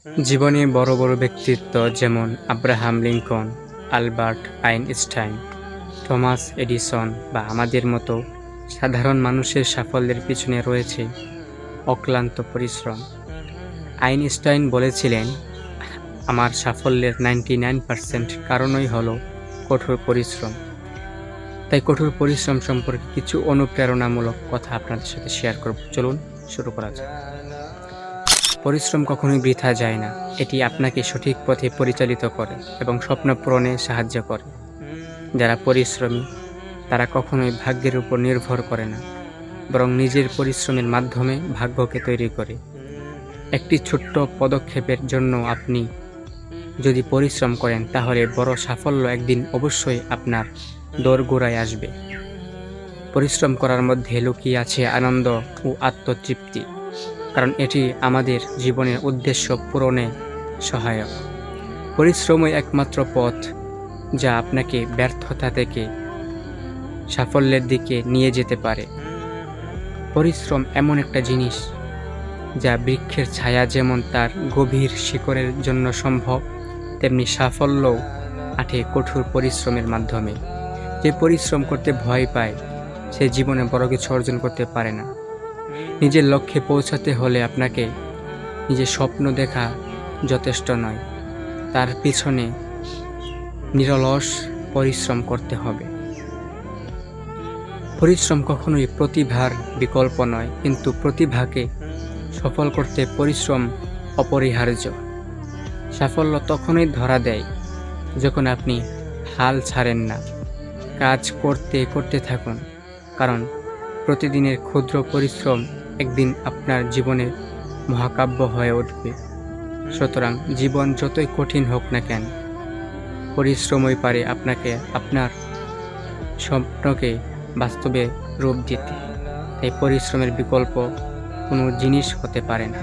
জীবনে বড় বড় ব্যক্তিত্ব যেমন Abraham Lincoln, Albert Einstein, Thomas Edison বা আমাদের মতো সাধারণ মানুষের সাফল্যের পিছনে রয়েছে অক্লান্ত পরিশ্রম। আইনস্টাইন বলেছিলেন, আমার সাফল্যের 99% কারণই হলো কঠোর পরিশ্রম। তাই কঠোর পরিশ্রম সম্পর্কে কিছু অনুপ্রেরণামূলক কথা আপনাদের সাথে শেয়ার করব। চলুন শুরু করা যাক। পরিশ্রম কখনোই বৃথা যায় না। এটি আপনাকে সঠিক পথে পরিচালিত করে এবং স্বপ্ন পূরণে সাহায্য করে। যারা পরিশ্রমী তারা কখনোই ভাগ্যের উপর নির্ভর করে না, বরং নিজের পরিশ্রমের মাধ্যমে ভাগ্যকে তৈরি করে। একটি ছোট্ট পদক্ষেপের জন্য আপনি যদি পরিশ্রম করেন, তাহলে বড় সাফল্য একদিন অবশ্যই আপনার দোরগোড়ায় আসবে। পরিশ্রম করার মধ্যে লুকিয়ে আছে আনন্দ ও আত্মতৃপ্তি, কারণ এটি আমাদের জীবনের উদ্দেশ্য পূরণে সহায়ক। পরিশ্রমই একমাত্র পথ যা আপনাকে ব্যর্থতা থেকে সাফল্যের দিকে নিয়ে যেতে পারে। পরিশ্রম এমন একটা জিনিস যা বৃক্ষের ছায়া যেমন তার গভীর শিকড়ের জন্য সম্ভব, তেমনি সাফল্যও আটে কঠোর পরিশ্রমের মাধ্যমে। যে পরিশ্রম করতে ভয় পায় সে জীবনে বড় কিছু অর্জন করতে পারে না। নিজের লক্ষ্যে পৌঁছাতে হলে আপনাকে নিজের স্বপ্ন দেখা যথেষ্ট নয়, তার পিছনে নিরলস পরিশ্রম করতে হবে। পরিশ্রম কখনোই প্রতিভার বিকল্প নয়, কিন্তু প্রতিভাকে সফল করতে পরিশ্রম অপরিহার্য। সাফল্য তখনই ধরা দেয় যখন আপনি হাল ছাড়েন না, কাজ করতে করতে থাকুন, কারণ প্রতিদিনের ক্ষুদ্র পরিশ্রম একদিন আপনার জীবনের মহাকাব্য হয়ে উঠবে। সুতরাং জীবন যতই কঠিন হোক না কেন, পরিশ্রমই পারে আপনাকে আপনার স্বপ্নকে বাস্তবে রূপ দিতে। তাই পরিশ্রমের বিকল্প কোনো জিনিস হতে পারে না।